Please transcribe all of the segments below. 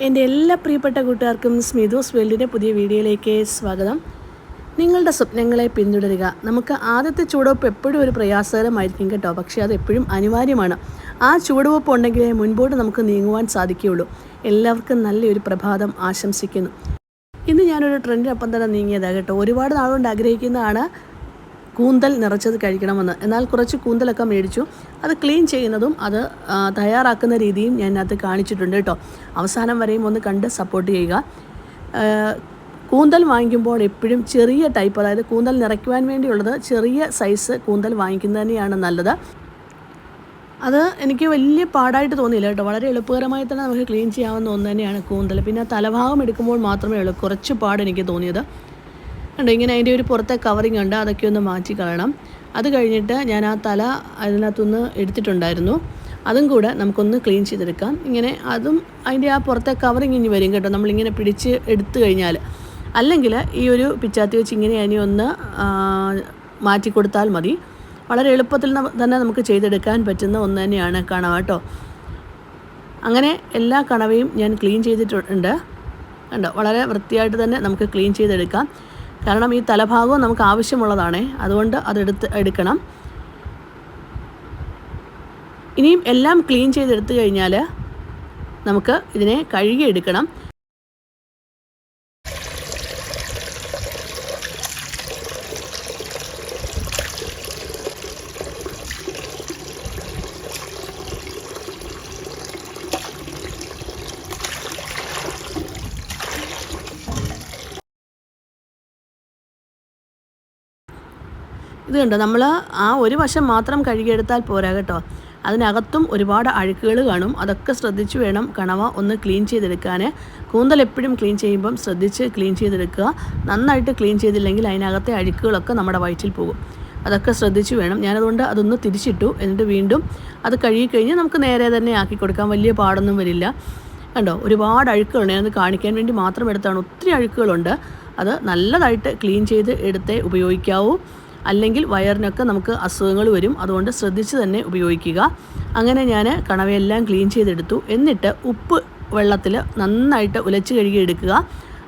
എൻ്റെ എല്ലാ പ്രിയപ്പെട്ട കൂട്ടുകാർക്കും സ്മിതൂസ് വേൾഡിൻ്റെ പുതിയ വീഡിയോയിലേക്ക് സ്വാഗതം. നിങ്ങളുടെ സ്വപ്നങ്ങളെ പിന്തുടരുക. നമുക്ക് ആദ്യത്തെ ചുവടുവെപ്പ് എപ്പോഴും ഒരു പ്രയാസകരമായിരിക്കും കേട്ടോ, പക്ഷേ അത് എപ്പോഴും അനിവാര്യമാണ്. ആ ചുവടുവെപ്പ് ഉണ്ടെങ്കിലേ മുൻപോട്ട് നമുക്ക് നീങ്ങുവാൻ സാധിക്കുകയുള്ളൂ. എല്ലാവർക്കും നല്ലൊരു പ്രഭാതം ആശംസിക്കുന്നു. ഇന്ന് ഞാനൊരു ട്രെൻഡിനൊപ്പം തന്നെ നീങ്ങിയതാണ് കേട്ടോ. ഒരുപാട് നാളുകൊണ്ട് ആഗ്രഹിക്കുന്നതാണ് കൂന്തൽ നിറച്ചത് കഴിക്കണമെന്ന്. എന്നാൽ കുറച്ച് കൂന്തലൊക്കെ മേടിച്ചു. അത് ക്ലീൻ ചെയ്യുന്നതും അത് തയ്യാറാക്കുന്ന രീതിയും ഞാൻ അതിനകത്ത് കാണിച്ചിട്ടുണ്ട് കേട്ടോ. അവസാനം വരെയും ഒന്ന് കണ്ട് സപ്പോർട്ട് ചെയ്യുക. കൂന്തൽ വാങ്ങിക്കുമ്പോൾ എപ്പോഴും ചെറിയ ടൈപ്പ്, അതായത് കൂന്തൽ നിറയ്ക്കുവാൻ വേണ്ടിയുള്ളത് ചെറിയ സൈസ് കൂന്തൽ വാങ്ങിക്കുന്നത് തന്നെയാണ് നല്ലത്. അത് എനിക്ക് വലിയ പാടായിട്ട് തോന്നിയില്ല കേട്ടോ. വളരെ എളുപ്പകരമായി തന്നെ നമുക്ക് ക്ലീൻ ചെയ്യാവുന്ന ഒന്ന് തന്നെയാണ് കൂന്തൽ. പിന്നെ തലഭാഗം എടുക്കുമ്പോൾ മാത്രമേ ഉള്ളൂ കുറച്ച് പാട് എനിക്ക് തോന്നിയത്. ഉണ്ട് ഇങ്ങനെ അതിൻ്റെ ഒരു പുറത്തെ കവറിങ് ഉണ്ട്, അതൊക്കെ ഒന്ന് മാറ്റി കളയണം. അത് കഴിഞ്ഞിട്ട് ഞാൻ ആ തല അതിനകത്തുനിന്ന് എടുത്തിട്ടുണ്ടായിരുന്നു, അതും കൂടെ നമുക്കൊന്ന് ക്ലീൻ ചെയ്തെടുക്കാം. ഇങ്ങനെ അതും അതിൻ്റെ ആ പുറത്തെ കവറിങ് ഇനി വരും കേട്ടോ, നമ്മളിങ്ങനെ പിടിച്ച് എടുത്തു കഴിഞ്ഞാൽ. അല്ലെങ്കിൽ ഈ ഒരു പിച്ചാത്തി വെച്ച് ഇങ്ങനെ അതിനെ ഒന്ന് മാറ്റി കൊടുത്താൽ മതി. വളരെ എളുപ്പത്തിൽ തന്നെ നമുക്ക് ചെയ്തെടുക്കാൻ പറ്റുന്ന ഒന്ന് തന്നെയാണ് കണവ കേട്ടോ. അങ്ങനെ എല്ലാ കണവയും ഞാൻ ക്ലീൻ ചെയ്തിട്ടുണ്ട് കണ്ടോ. വളരെ വൃത്തിയായിട്ട് തന്നെ നമുക്ക് ക്ലീൻ ചെയ്തെടുക്കാം. കാരണം ഈ തലഭാഗവും നമുക്ക് ആവശ്യമുള്ളതാണ്, അതുകൊണ്ട് എടുക്കണം. ഇനിയും എല്ലാം ക്ലീൻ ചെയ്തെടുത്തു കഴിഞ്ഞാൽ നമുക്ക് ഇതിനെ കഴുകിയെടുക്കണം. ഇത് കണ്ടോ, നമ്മൾ ആ ഒരു വശം മാത്രം കഴുകിയെടുത്താൽ പോരാ കേട്ടോ. അതിനകത്തും ഒരുപാട് അഴുക്കുകൾ കാണും. അതൊക്കെ ശ്രദ്ധിച്ച് വേണം കണവ ഒന്ന് ക്ലീൻ ചെയ്തെടുക്കാൻ. കൂന്തൽ എപ്പോഴും ക്ലീൻ ചെയ്യുമ്പം ശ്രദ്ധിച്ച് ക്ലീൻ ചെയ്തെടുക്കുക. നന്നായിട്ട് ക്ലീൻ ചെയ്തില്ലെങ്കിൽ അതിനകത്തെ അഴുക്കുകളൊക്കെ നമ്മുടെ വയറ്റിൽ പോകും. അതൊക്കെ ശ്രദ്ധിച്ച് വേണം. ഞാനതുകൊണ്ട് അതൊന്ന് തിരിച്ചിട്ടു. എന്നിട്ട് വീണ്ടും അത് കഴുകിക്കഴിഞ്ഞ് നമുക്ക് നേരെ തന്നെ ആക്കി കൊടുക്കാം. വലിയ പാടൊന്നും വരില്ല. കണ്ടോ, ഒരുപാട് അഴുക്കുകളുണ്ട്. ഞാനത് കാണിക്കാൻ വേണ്ടി മാത്രം എടുത്താണ്. ഒത്തിരി അഴുക്കുകളുണ്ട്. അത് നല്ലതായിട്ട് ക്ലീൻ ചെയ്ത് എടുത്തേ ഉപയോഗിക്കാവൂ. അല്ലെങ്കിൽ വയറിനൊക്കെ നമുക്ക് അസുഖങ്ങൾ വരും. അതുകൊണ്ട് ശ്രദ്ധിച്ച് തന്നെ ഉപയോഗിക്കുക. അങ്ങനെ ഞാൻ കണവയെല്ലാം ക്ലീൻ ചെയ്തെടുത്തു. എന്നിട്ട് ഉപ്പ് വെള്ളത്തിൽ നന്നായിട്ട് ഉലച്ച് കഴുകി എടുക്കുക.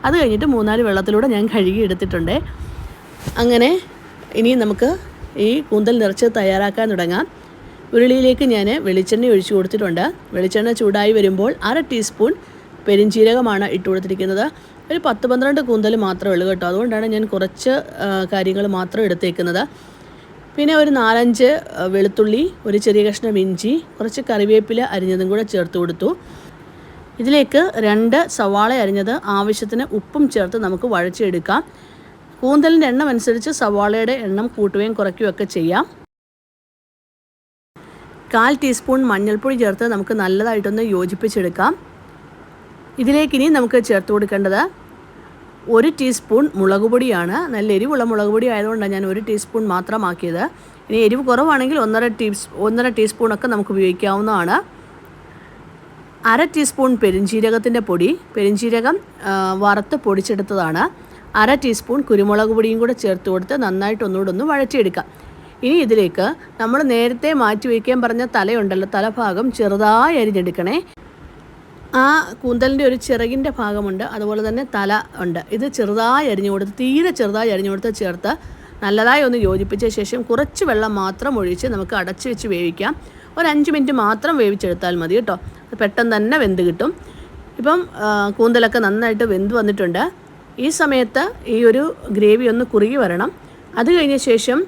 അത് കഴിഞ്ഞിട്ട് 3-4 വെള്ളത്തിലൂടെ ഞാൻ കഴുകി എടുത്തിട്ടുണ്ട്. അങ്ങനെ ഇനി നമുക്ക് ഈ കൂന്തൽ നിറച്ച് തയ്യാറാക്കാൻ തുടങ്ങാം. ഉരുളിയിലേക്ക് ഞാൻ വെളിച്ചെണ്ണ ഒഴിച്ചു കൊടുത്തിട്ടുണ്ട്. വെളിച്ചെണ്ണ ചൂടായി വരുമ്പോൾ 1/2 ടീസ്പൂൺ പെരിഞ്ജീരകമാണ് ഇട്ട് കൊടുത്തിരിക്കുന്നത്. ഒരു 10-12 കൂന്തൽ മാത്രമേ ഉള്ളൂ കേട്ടോ. അതുകൊണ്ടാണ് ഞാൻ കുറച്ച് കാര്യങ്ങൾ മാത്രം എടുത്തേക്കുന്നത്. പിന്നെ ഒരു 4-5 വെളുത്തുള്ളി, ഒരു ചെറിയ കഷ്ണം ഇഞ്ചി, കുറച്ച് കറിവേപ്പില അരിഞ്ഞതും കൂടെ ചേർത്ത് കൊടുത്തു. ഇതിലേക്ക് 2 സവാള അരിഞ്ഞത്, ആവശ്യത്തിന് ഉപ്പും ചേർത്ത് നമുക്ക് വഴച്ചെടുക്കാം. കൂന്തലിൻ്റെ എണ്ണം അനുസരിച്ച് സവാളയുടെ എണ്ണം കൂട്ടുകയും കുറയ്ക്കുകയും ഒക്കെ ചെയ്യാം. 1/4 ടീസ്പൂൺ മഞ്ഞൾപ്പൊടി ചേർത്ത് നമുക്ക് നല്ലതായിട്ടൊന്ന് യോജിപ്പിച്ചെടുക്കാം. ഇതിലേക്കിനി നമുക്ക് ചേർത്ത് കൊടുക്കേണ്ടത് 1 ടീസ്പൂൺ മുളക് പൊടിയാണ്. നല്ല എരിവുള്ള മുളക് പൊടി ആയതുകൊണ്ടാണ് ഞാൻ 1 ടീസ്പൂൺ മാത്രമാക്കിയത്. ഇനി എരിവ് കുറവാണെങ്കിൽ 1.5 ടീസ്പൂണൊക്കെ നമുക്ക് ഉപയോഗിക്കാവുന്നതാണ്. 1/2 ടീസ്പൂൺ പെരിഞ്ജീരകത്തിൻ്റെ പൊടി, പെരിഞ്ജീരകം വറുത്ത് പൊടിച്ചെടുത്തതാണ്. 1/2 ടീസ്പൂൺ കുരുമുളക് പൊടിയും കൂടെ ചേർത്ത് കൊടുത്ത് നന്നായിട്ട് ഒന്നുകൂടെ വഴറ്റിയെടുക്കാം. ഇനി ഇതിലേക്ക് നമ്മൾ നേരത്തെ മാറ്റി വയ്ക്കാൻ പറഞ്ഞ തലയുണ്ടല്ലോ, തലഭാഗം ചെറുതായി അരിഞ്ഞെടുക്കണേ. ആ കൂന്തലിൻ്റെ ഒരു ചിറകിൻ്റെ ഭാഗമുണ്ട്, അതുപോലെ തന്നെ തല ഉണ്ട്. ഇത് ചെറുതായി അരിഞ്ഞു കൊടുത്ത്, തീരെ ചെറുതായി അരിഞ്ഞു കൊടുത്ത് ചേർത്ത് നല്ലതായി ഒന്ന് യോജിപ്പിച്ച ശേഷം കുറച്ച് വെള്ളം മാത്രം ഒഴിച്ച് നമുക്ക് അടച്ച് വെച്ച് വേവിക്കാം. ഒരു 5 മിനിറ്റ് മാത്രം വേവിച്ചെടുത്താൽ മതി കേട്ടോ. അത് പെട്ടെന്ന് തന്നെ വെന്ത് കിട്ടും. ഇപ്പം കൂന്തലൊക്കെ നന്നായിട്ട് വെന്ത് വന്നിട്ടുണ്ട്. ഈ സമയത്ത് ഈ ഒരു ഗ്രേവി ഒന്ന് കുറുകി വരണം. അത് കഴിഞ്ഞ ശേഷം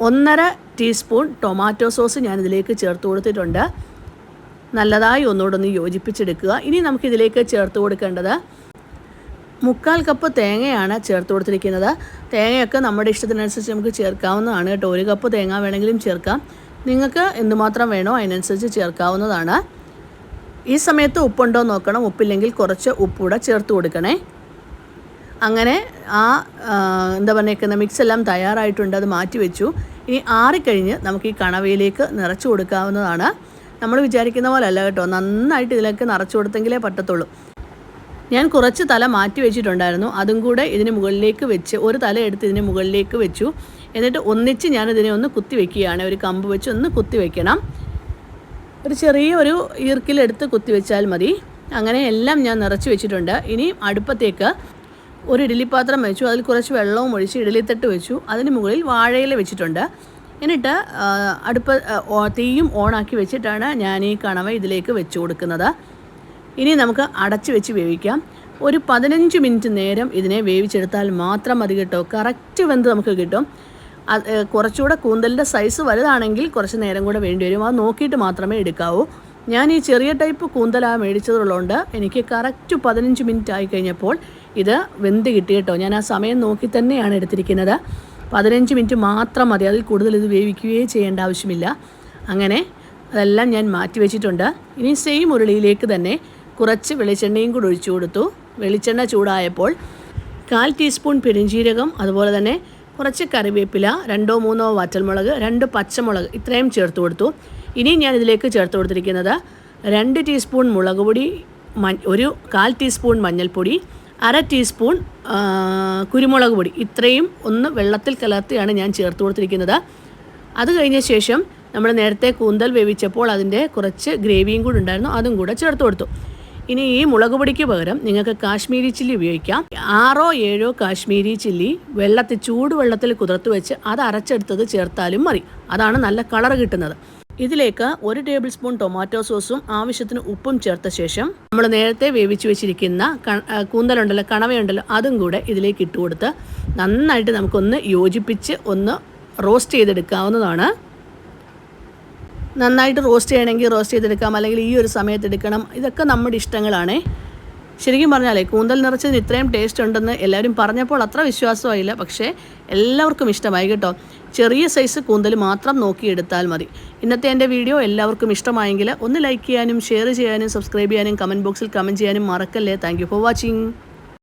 1.5 ടീസ്പൂൺ ടൊമാറ്റോ സോസ് ഞാനിതിലേക്ക് ചേർത്ത് കൊടുത്തിട്ടുണ്ട്. നല്ലതായി ഒന്നുകൂടെ യോജിപ്പിച്ചെടുക്കുക. ഇനി നമുക്കിതിലേക്ക് ചേർത്ത് കൊടുക്കേണ്ടത് 1/4 കപ്പ് തേങ്ങയാണ് ചേർത്ത് കൊടുത്തിരിക്കുന്നത്. തേങ്ങയൊക്കെ നമ്മുടെ ഇഷ്ടത്തിനനുസരിച്ച് നമുക്ക് ചേർക്കാവുന്നതാണ് കേട്ടോ. 1 കപ്പ് തേങ്ങ വേണമെങ്കിലും ചേർക്കാം. നിങ്ങൾക്ക് എന്തുമാത്രം വേണോ അതിനനുസരിച്ച് ചേർക്കാവുന്നതാണ്. ഈ സമയത്ത് ഉപ്പുണ്ടോ നോക്കണം. ഉപ്പില്ലെങ്കിൽ കുറച്ച് ഉപ്പൂടെ ചേർത്ത് കൊടുക്കണേ. അങ്ങനെ എന്താ പറഞ്ഞേക്കുന്ന മിക്സ് എല്ലാം തയ്യാറായിട്ടുണ്ട്. അത് മാറ്റി വെച്ചു. ഇനി ആറിക്കഴിഞ്ഞ് നമുക്ക് ഈ കണവയിലേക്ക് നിറച്ച് കൊടുക്കാവുന്നതാണ്. നമ്മൾ വിചാരിക്കുന്ന പോലെ അല്ല കേട്ടോ, നന്നായിട്ട് ഇതിലേക്ക് നിറച്ച് കൊടുത്തെങ്കിലേ പറ്റത്തുള്ളൂ. ഞാൻ കുറച്ച് തല മാറ്റി വെച്ചിട്ടുണ്ടായിരുന്നു, അതും കൂടെ ഇതിന് മുകളിലേക്ക് വെച്ച്, ഒരു തല എടുത്ത് ഇതിന് മുകളിലേക്ക് വെച്ചു. എന്നിട്ട് ഒന്നിച്ച് ഞാനിതിനെ ഒന്ന് കുത്തി വയ്ക്കുകയാണ്. ഒരു കമ്പ് വെച്ച് ഒന്ന് കുത്തി വയ്ക്കണം. ഒരു ചെറിയ ഒരു ഈർക്കിലെടുത്ത് കുത്തി വെച്ചാൽ മതി. അങ്ങനെ എല്ലാം ഞാൻ നിറച്ച് വെച്ചിട്ടുണ്ട്. ഇനി അടുപ്പത്തേക്ക് ഒരു ഇഡ്ഡലിപ്പാത്രം വെച്ചു, അതിൽ കുറച്ച് വെള്ളവും ഒഴിച്ച് ഇഡ്ഡലിത്തട്ട് വെച്ചു, അതിന് മുകളിൽ വാഴയില വെച്ചിട്ടുണ്ട്. എന്നിട്ട് തീയും ഓണാക്കി വെച്ചിട്ടാണ് ഞാൻ ഈ കണവ ഇതിലേക്ക് വെച്ച് കൊടുക്കുന്നത്. ഇനി നമുക്ക് അടച്ച് വെച്ച് വേവിക്കാം. ഒരു 15 മിനിറ്റ് നേരം ഇതിനെ വേവിച്ചെടുത്താൽ മാത്രം മതി കേട്ടോ. കറക്റ്റ് വെന്ത് നമുക്ക് കിട്ടും. കുറച്ചുകൂടെ കൂന്തലിൻ്റെ സൈസ് വലുതാണെങ്കിൽ കുറച്ച് നേരം കൂടെ വേണ്ടി വരും. അത് നോക്കിയിട്ട് മാത്രമേ എടുക്കാവൂ. ഞാൻ ഈ ചെറിയ ടൈപ്പ് കൂന്തലാണ് മേടിച്ചതുള്ളതുകൊണ്ട് എനിക്ക് കറക്റ്റ് 15 മിനിറ്റ് ആയി കഴിഞ്ഞപ്പോൾ ഇത് വെന്ത് കിട്ടി കേട്ടോ. ഞാൻ ആ സമയം നോക്കി തന്നെയാണ് എടുത്തിരിക്കുന്നത്. 15 മിനിറ്റ് മാത്രം മതി, അതിൽ കൂടുതൽ ഇത് വേവിക്കുകയേ ചെയ്യേണ്ട ആവശ്യമില്ല. അങ്ങനെ അതെല്ലാം ഞാൻ മാറ്റി വെച്ചിട്ടുണ്ട്. ഇനി സെയിം ഉരുളിയിലേക്ക് തന്നെ കുറച്ച് വെളിച്ചെണ്ണയും കൂടി ഒഴിച്ചു കൊടുത്തു. വെളിച്ചെണ്ണ ചൂടായപ്പോൾ 1/4 ടീസ്പൂൺ പെരുംജീരകം, അതുപോലെ തന്നെ കുറച്ച് കറിവേപ്പില, 2-3 വറ്റൽമുളക്, 2 പച്ചമുളക് ഇത്രയും ചേർത്ത് കൊടുത്തു. ഇനി ഞാൻ ഇതിലേക്ക് ചേർത്ത് കൊടുത്തിരിക്കുന്നത് 2 ടീസ്പൂൺ മുളക് പൊടി, 1/4 ടീസ്പൂൺ മഞ്ഞൾപ്പൊടി, 1/2 ടീസ്പൂൺ കുരുമുളക് പൊടി. ഇത്രയും ഒന്ന് വെള്ളത്തിൽ കലർത്തിയാണ് ഞാൻ ചേർത്ത് കൊടുത്തിരിക്കുന്നത്. അത് കഴിഞ്ഞ ശേഷം നമ്മൾ നേരത്തെ കൂന്തൽ വേവിച്ചപ്പോൾ അതിൻ്റെ കുറച്ച് ഗ്രേവിയും കൂടി ഉണ്ടായിരുന്നു, അതും കൂടെ ചേർത്ത് കൊടുത്തു. ഇനി ഈ മുളക് പൊടിക്ക് പകരം നിങ്ങൾക്ക് കാശ്മീരി ചില്ലി ഉപയോഗിക്കാം. 6-7 കാശ്മീരി ചില്ലി ചൂടുവെള്ളത്തിൽ കുതിർത്ത് വെച്ച് അത് അരച്ചെടുത്തത് ചേർത്താലും മതി. അതാണ് നല്ല കളർ കിട്ടുന്നത്. ഇതിലേക്ക് 1 ടേബിൾ സ്പൂൺ ടൊമാറ്റോ സോസും ആവശ്യത്തിന് ഉപ്പും ചേർത്ത ശേഷം നമ്മൾ നേരത്തെ വേവിച്ച് വെച്ചിരിക്കുന്ന കൂന്തലുണ്ടല്ലോ, കണവയുണ്ടല്ലോ, അതും കൂടെ ഇതിലേക്ക് ഇട്ട് കൊടുത്ത് നന്നായിട്ട് നമുക്കൊന്ന് യോജിപ്പിച്ച് ഒന്ന് റോസ്റ്റ് ചെയ്തെടുക്കാവുന്നതാണ്. നന്നായിട്ട് റോസ്റ്റ് ചെയ്യണമെങ്കിൽ റോസ്റ്റ് ചെയ്തെടുക്കാം, അല്ലെങ്കിൽ ഈ ഒരു സമയത്ത് എടുക്കണം. ഇതൊക്കെ നമ്മുടെ ഇഷ്ടങ്ങളാണ്. ശരിക്കും പറഞ്ഞാലേ കൂന്തൽ നിറച്ചതിന് ഇത്രയും ടേസ്റ്റ് ഉണ്ടെന്ന് എല്ലാവരും പറഞ്ഞപ്പോൾ അത്ര വിശ്വാസമായില്ല. പക്ഷേ എല്ലാവർക്കും ഇഷ്ടമായി കേട്ടോ. ചെറിയ സൈസ് കൂന്തൽ മാത്രം നോക്കിയെടുത്താൽ മതി. ഇന്നത്തെ എൻ്റെ വീഡിയോ എല്ലാവർക്കും ഇഷ്ടമായെങ്കിൽ ഒന്ന് ലൈക്ക് ചെയ്യാനും ഷെയർ ചെയ്യാനും സബ്സ്ക്രൈബ് ചെയ്യാനും കമൻറ്റ് ബോക്സിൽ കമൻറ്റ് ചെയ്യാനും മറക്കല്ലേ. Thank you for watching.